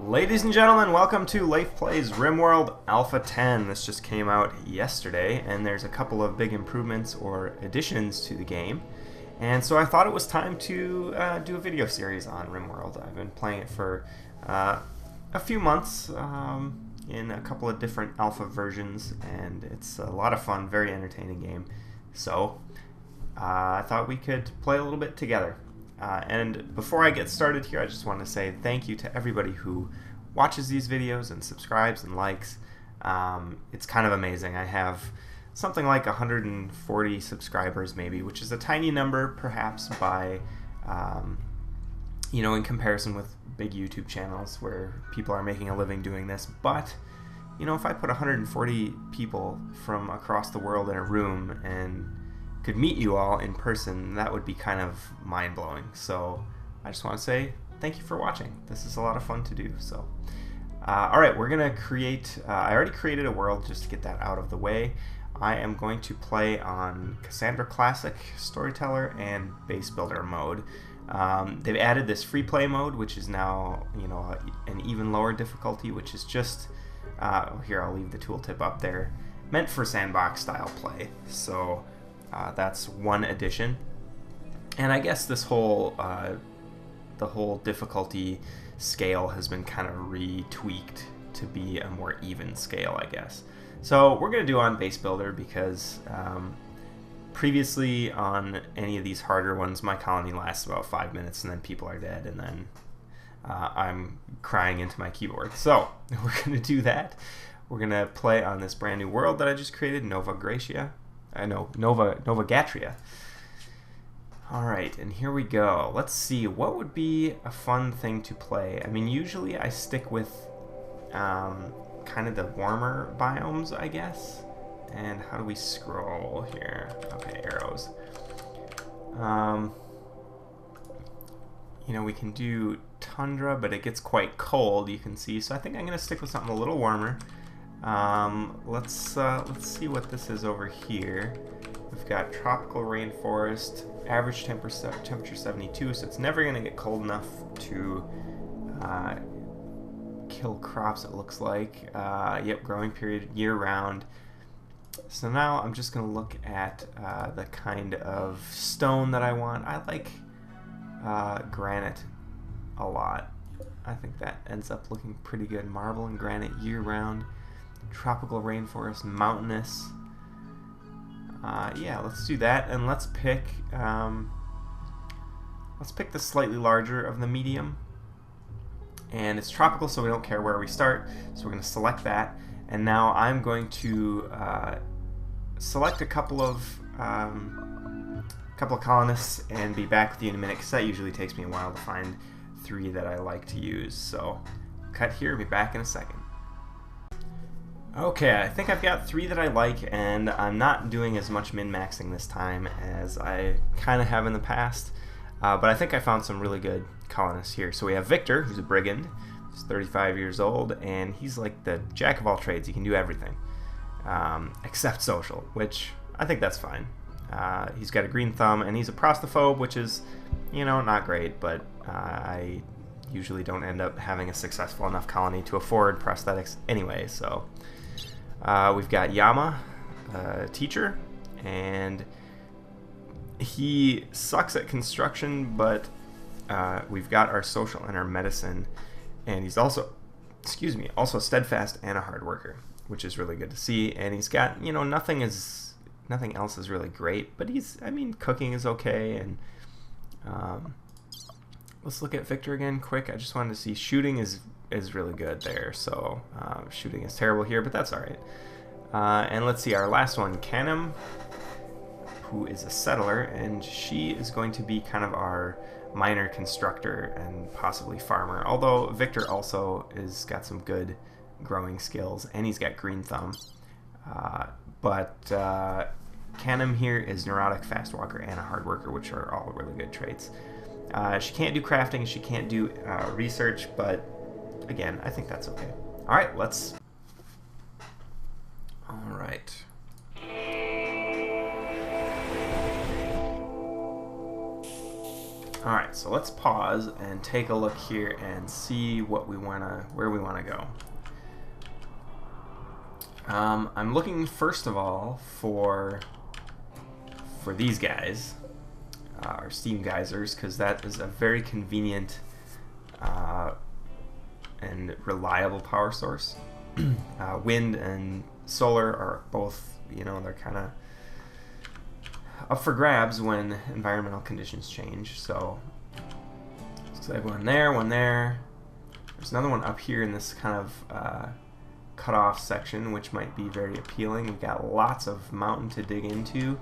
Ladies and gentlemen, welcome to Leif Plays Rimworld Alpha 10. This just came out yesterday, and there's a couple of big improvements or additions to the game. And so I thought it was time to do a video series on Rimworld. I've been playing it for a few months in a couple of different alpha versions, and it's a lot of fun, very entertaining game. So I thought we could play a little bit together. And before I get started here, I just want to say thank you to everybody who watches these videos and subscribes and likes. It's kind of amazing. I have something like 140 subscribers maybe, which is a tiny number perhaps by, in comparison with big YouTube channels where people are making a living doing this. But, if I put 140 people from across the world in a room and could meet you all in person, that would be kind of mind-blowing. So I just want to say thank you for watching. This is a lot of fun to do. So alright, we're gonna create I already created a world just to get that out of the way. I am going to play on Cassandra Classic, Storyteller, and Base Builder mode. They've added this free play mode, which is now an even lower difficulty, which is just here, I'll leave the tooltip up there, meant for sandbox style play. So that's one addition, and I guess this whole the whole difficulty scale has been kind of retweaked to be a more even scale, I guess. So we're gonna do on Base Builder because previously on any of these harder ones, my colony lasts about 5 minutes and then people are dead, and then I'm crying into my keyboard. So we're gonna do that. We're gonna play on this brand new world that I just created, Nova Gatria. Alright, and here we go. Let's see, what would be a fun thing to play? I mean, usually I stick with kind of the warmer biomes, I guess. And how do we scroll here? Okay, arrows. We can do tundra, but it gets quite cold, you can see. So I think I'm going to stick with something a little warmer. Let's see what this is over here. We've got tropical rainforest, average temperature 72, so it's never going to get cold enough to kill crops, it looks like. Yep, growing period year-round. So now I'm just going to look at the kind of stone that I want. I like granite a lot. I think that ends up looking pretty good. Marble and granite year-round. Tropical rainforest, mountainous. Yeah, let's do that, and let's pick the slightly larger of the medium. And it's tropical, so we don't care where we start. So we're going to select that, and now I'm going to select a couple of colonists and be back with you in a minute, because that usually takes me a while to find 3 that I like to use. So cut here, be back in a second. Okay, I think I've got 3 that I like, and I'm not doing as much min-maxing this time as I kind of have in the past, but I think I found some really good colonists here. So we have Victor, who's a brigand, he's 35 years old, and he's like the jack of all trades. He can do everything, except social, which I think that's fine. He's got a green thumb, and he's a prostaphobe, which is, not great, but I usually don't end up having a successful enough colony to afford prosthetics anyway, so... we've got Yama, teacher, and he sucks at construction, but we've got our social and our medicine, and he's also, also steadfast and a hard worker, which is really good to see. And he's got, nothing else is really great, but cooking is okay. And let's look at Victor again quick. I just wanted to see shooting is really good there, so shooting is terrible here, but that's alright. And let's see, our last one, Canem, who is a settler, and she is going to be kind of our minor constructor and possibly farmer, although Victor also is got some good growing skills, and he's got green thumb. But Canem here is neurotic, fast walker, and a hard worker, which are all really good traits. She can't do crafting, she can't do research, but again, I think that's okay. Alright, let's... Alright. Alright, so let's pause and take a look here and see what we wanna, where we wanna go. I'm looking first of all for these guys, our steam geysers, because that is a very convenient and reliable power source. Wind and solar are both, you know, they're kind of up for grabs when environmental conditions change. So looks like one there, one there. There's another one up here in this kind of cut off section, which might be very appealing. We've got lots of mountain to dig into,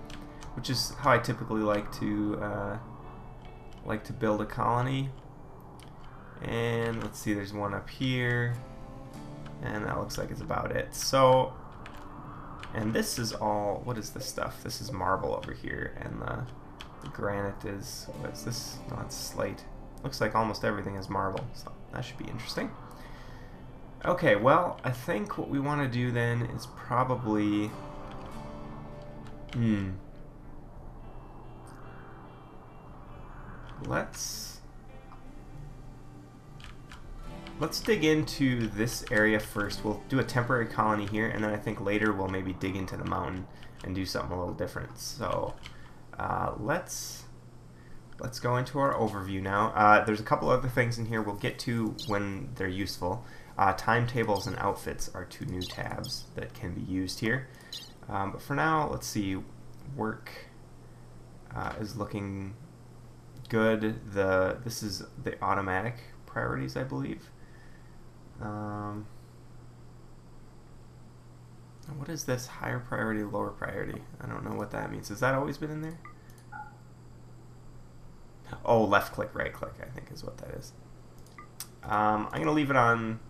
which is how I typically like to build a colony. And let's see, there's one up here, and that looks like it's about it. So, and this is all, what is this stuff? This is marble over here, and the granite is, what's this? No, it's slate. Looks like almost everything is marble, so that should be interesting. Okay, well, I think what we want to do then is probably, Let's dig into this area first. We'll do a temporary colony here, and then I think later we'll maybe dig into the mountain and do something a little different. So let's go into our overview now. There's a couple other things in here we'll get to when they're useful. Timetables and outfits are two new tabs that can be used here. But for now, let's see. Work is looking good. This is the automatic priorities, I believe. What is this? Higher priority, lower priority? I don't know what that means. Has that always been in there? Oh, left click, right click, I think is what that is. I'm going to leave it on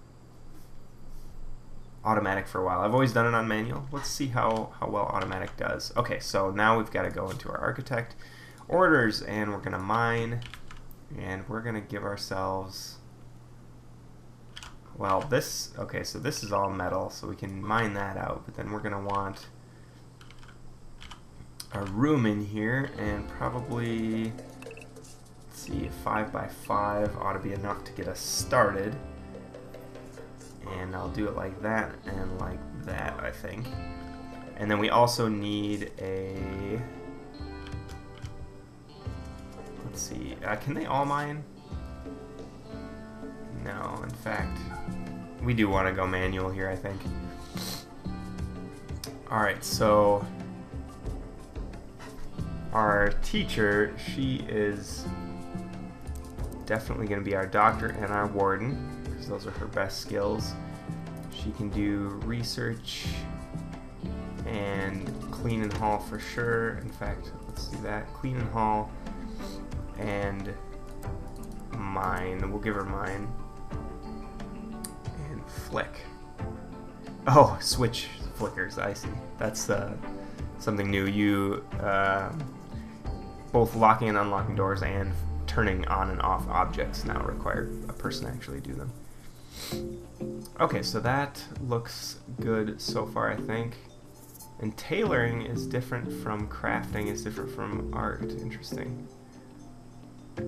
automatic for a while. I've always done it on manual. Let's see how well automatic does. Okay, so now we've got to go into our architect orders, and we're going to mine, and we're going to give ourselves, well, this, okay, so this is all metal, so we can mine that out, but then we're going to want a room in here, and probably, let's see, 5 by 5 ought to be enough to get us started. And I'll do it like that and like that, I think. And then we also need a, let's see, can they all mine? No, in fact, we do want to go manual here, I think. Alright, so our teacher, she is definitely going to be our doctor and our warden. Those are her best skills. She can do research and clean and haul for sure. In fact, let's do that. Clean and haul and mine. We'll give her mine. And flick. Oh, switch flickers. I see. That's something new. You both locking and unlocking doors and turning on and off objects now require a person to actually do them. Okay, so that looks good so far, I think. And tailoring is different from crafting, is different from art. Interesting.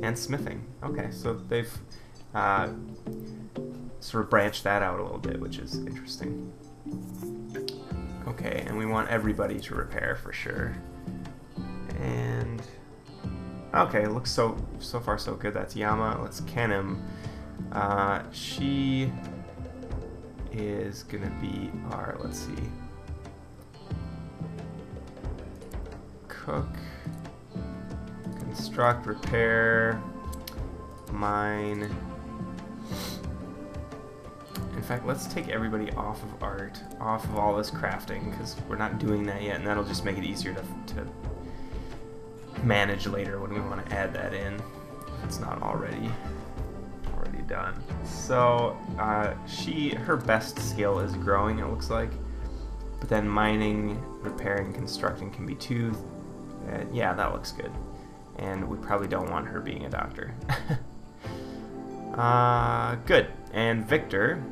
And smithing. Okay, so they've sort of branched that out a little bit, which is interesting. Okay, and we want everybody to repair for sure. And okay, looks so far so good. That's Yama. Let's can him. She is gonna be our, let's see, cook, construct, repair, mine. In fact, let's take everybody off of art, off of all this crafting, because we're not doing that yet, and that'll just make it easier to manage later when we want to add that in, if it's not already done. So her best skill is growing, it looks like, but then mining, repairing, constructing can be too. Yeah, that looks good, and we probably don't want her being a doctor. Good. And Victor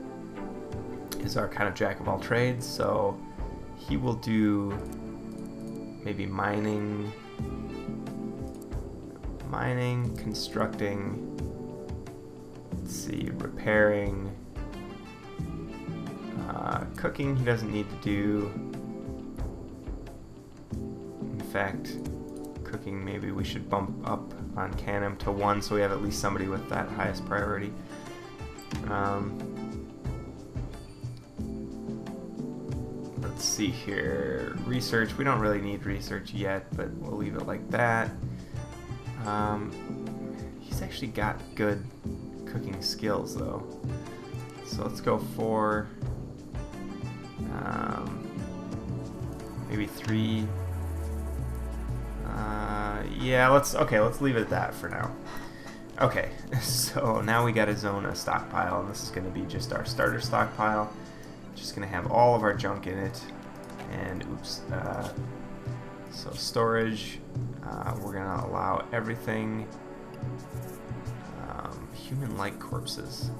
is our kind of jack of all trades, so he will do maybe mining mining, constructing, let's see, repairing, cooking he doesn't need to do. In fact, cooking maybe we should bump up on Canem to 1 so we have at least somebody with that highest priority. Let's see here. Research, we don't really need research yet, but we'll leave it like that. He's actually got good cooking skills though. So let's go for maybe 3. Yeah, let's leave it at that for now. Okay, so now we got to zone a stockpile, and this is going to be just our starter stockpile. Just going to have all of our junk in it, and oops, so storage, we're going to allow everything, human-like corpses.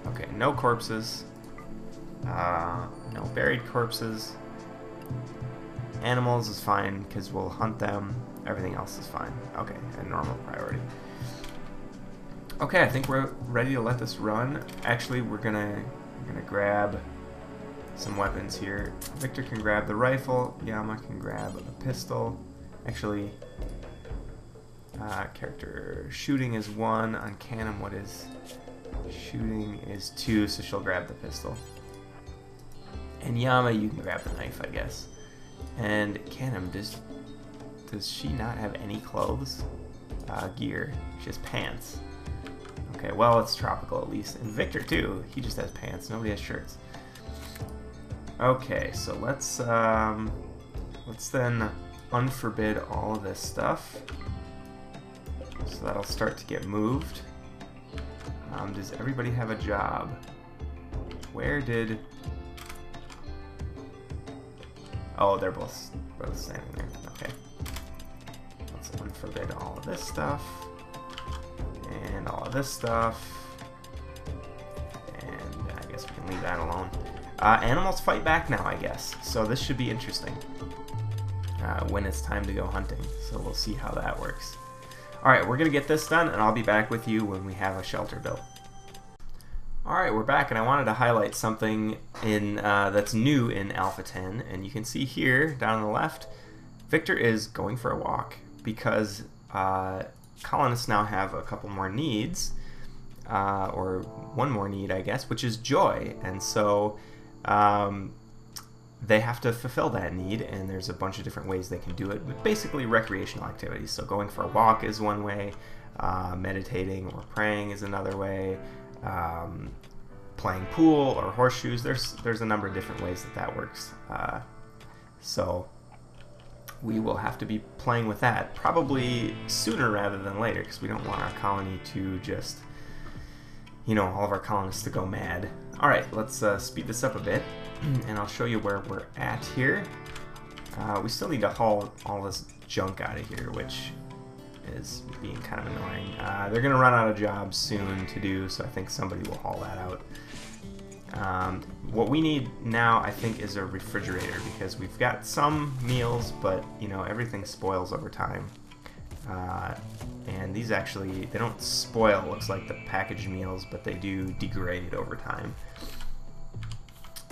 Okay, no corpses, no buried corpses. Animals is fine because we'll hunt them. Everything else is fine. Okay, a normal priority. Okay, I think we're ready to let this run. Actually, we're gonna grab some weapons here. Victor can grab the rifle. Yama can grab a pistol. Actually, character shooting is 1. On Canem, what is shooting is 2, so she'll grab the pistol. And Yama, you can grab the knife, I guess. And Canem, does she not have any clothes? Gear. She has pants. Okay, well, it's tropical at least. And Victor, too. He just has pants. Nobody has shirts. Okay, so let's then unforbid all of this stuff. So that'll start to get moved. Does everybody have a job? Where did... Oh, they're both standing there. Okay. Let's unforbid all of this stuff. And all of this stuff. And I guess we can leave that alone. Animals fight back now, I guess. So this should be interesting. When it's time to go hunting. So we'll see how that works. Alright, we're going to get this done, and I'll be back with you when we have a shelter built. Alright, we're back, and I wanted to highlight something in that's new in Alpha 10, and you can see here, down on the left, Victor is going for a walk, because colonists now have a couple more needs, or one more need, I guess, which is joy, and so they have to fulfill that need, and there's a bunch of different ways they can do it, but basically recreational activities. So going for a walk is one way, meditating or praying is another way, playing pool or horseshoes. There's a number of different ways that works. So we will have to be playing with that probably sooner rather than later, because we don't want our colony to just, all of our colonists to go mad. Alright, let's speed this up a bit, and I'll show you where we're at here. We still need to haul all this junk out of here, which is being kind of annoying. They're going to run out of jobs soon to do, so I think somebody will haul that out. What we need now, I think, is a refrigerator, because we've got some meals, but, everything spoils over time. And these actually, they don't spoil, looks like the packaged meals, but they do degrade over time.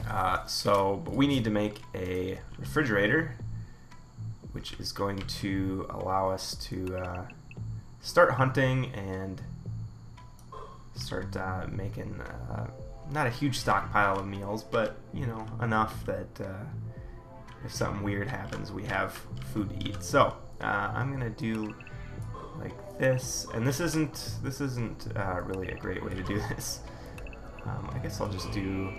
But we need to make a refrigerator, which is going to allow us to start hunting and start making not a huge stockpile of meals, but enough that if something weird happens, we have food to eat. So I'm gonna do like this, and this isn't really a great way to do this. I guess I'll just do.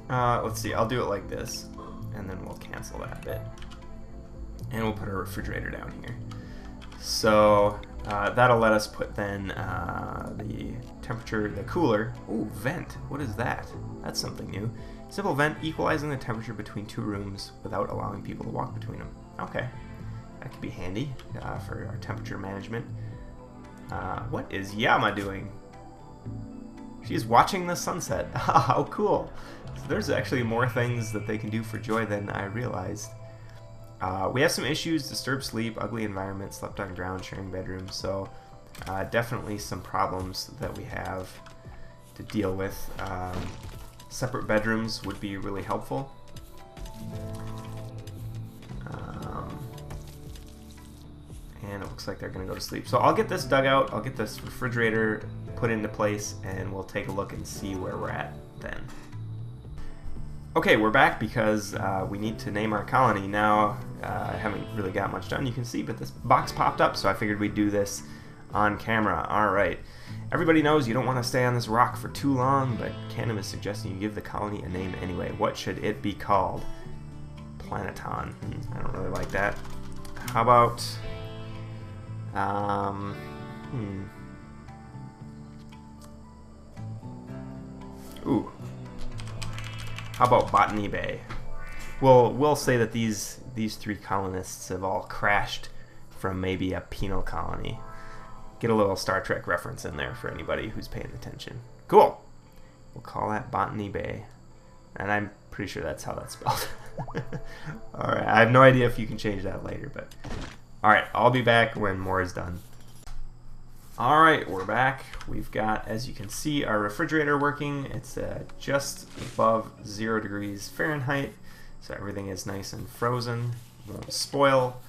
Let's see. I'll do it like this, and then we'll cancel that bit, and we'll put a refrigerator down here. So that'll let us put then the temperature, the cooler. Ooh, vent. What is that? That's something new. Simple vent equalizing the temperature between two rooms without allowing people to walk between them. Okay, that could be handy for our temperature management. What is Yama doing? She's watching the sunset. How cool. So there's actually more things that they can do for joy than I realized. We have some issues: disturbed sleep, ugly environment, slept on ground, sharing bedrooms. So definitely some problems that we have to deal with. Separate bedrooms would be really helpful. And it looks like they're going to go to sleep. So I'll get this dug out, I'll get this refrigerator put into place, and we'll take a look and see where we're at then. Okay, we're back because we need to name our colony. Now, I haven't really got much done, you can see, but this box popped up, so I figured we'd do this on camera. Alright, everybody knows you don't want to stay on this rock for too long, but Canem is suggesting you give the colony a name anyway. What should it be called? Planeton. I don't really like that. How about... Ooh. How about Botany Bay? We'll say that these three colonists have all crashed from maybe a penal colony. Get a little Star Trek reference in there for anybody who's paying attention. Cool. We'll call that Botany Bay. And I'm pretty sure that's how that's spelled. Alright, I have no idea if you can change that later, but... Alright, I'll be back when more is done. Alright, we're back. We've got, as you can see, our refrigerator working. It's just above 0 degrees Fahrenheit, so everything is nice and frozen, won't spoil.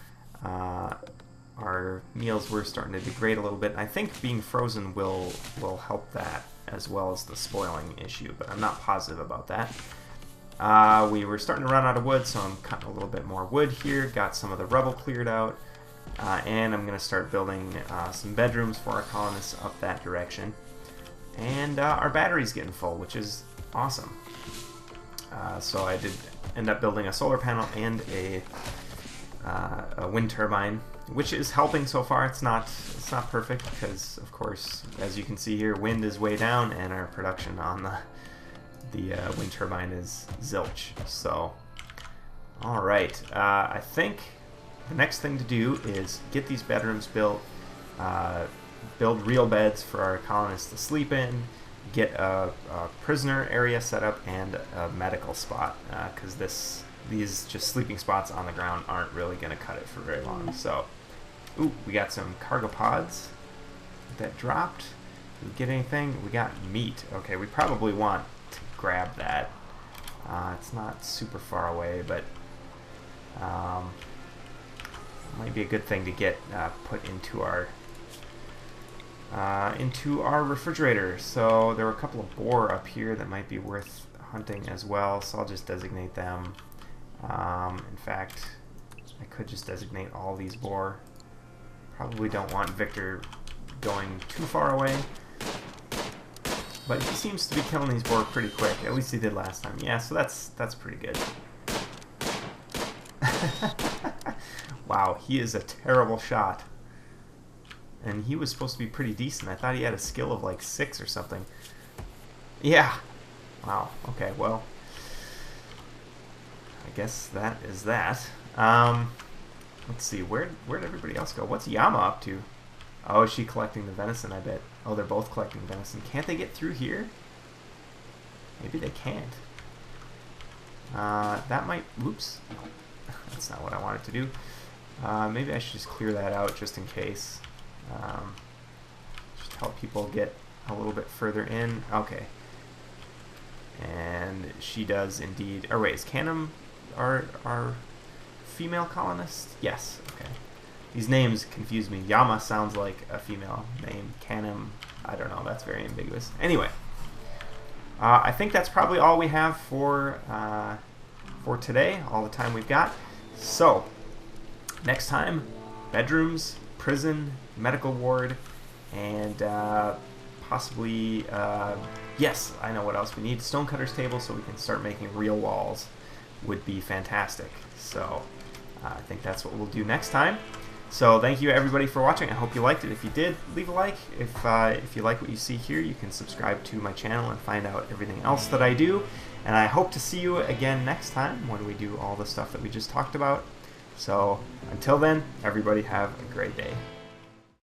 Our meals were starting to degrade a little bit. I think being frozen will help that, as well as the spoiling issue, but I'm not positive about that. We were starting to run out of wood, so I'm cutting a little bit more wood here. Got some of the rubble cleared out. And I'm going to start building some bedrooms for our colonists up that direction. And our battery's getting full, which is awesome. So I did end up building a solar panel and a wind turbine, which is helping so far. It's not perfect because, of course, as you can see here, wind is way down, and our production on the wind turbine is zilch. So, all right, I think the next thing to do is get these bedrooms built, build real beds for our colonists to sleep in, get a prisoner area set up, and a medical spot, because these just sleeping spots on the ground aren't really going to cut it for very long. So, ooh, we got some cargo pods that dropped. Did we get anything? We got meat. Okay, we probably want to grab that. It's not super far away, but might be a good thing to get put into our refrigerator. So there were a couple of boar up here that might be worth hunting as well, so I'll just designate them. In fact, I could just designate all these boar. Probably don't want Victor going too far away, but he seems to be killing these boar pretty quick. At least he did last time. Yeah, so that's pretty good. Wow, he is a terrible shot. And he was supposed to be pretty decent. I thought he had a skill of like 6 or something. Yeah. Wow, okay, well, I guess that is that. Let's see, where'd everybody else go? What's Yama up to? Oh, is she collecting the venison, I bet. Oh, they're both collecting venison. Can't they get through here? Maybe they can't. That might... Oops. That's not what I wanted to do. Maybe I should just clear that out just in case. Just help people get a little bit further in. Okay. And she does indeed... Or wait, is Canem our female colonist? Yes. Okay. These names confuse me. Yama sounds like a female name. Canem, I don't know. That's very ambiguous. Anyway. I think that's probably all we have for today. All the time we've got. So, next time, bedrooms, prison, medical ward, and possibly, yes, I know what else we need. Stonecutter's table so we can start making real walls would be fantastic. So, I think that's what we'll do next time. So, thank you everybody for watching. I hope you liked it. If you did, leave a like. If you like what you see here, you can subscribe to my channel and find out everything else that I do. And I hope to see you again next time when we do all the stuff that we just talked about. So, until then, everybody have a great day.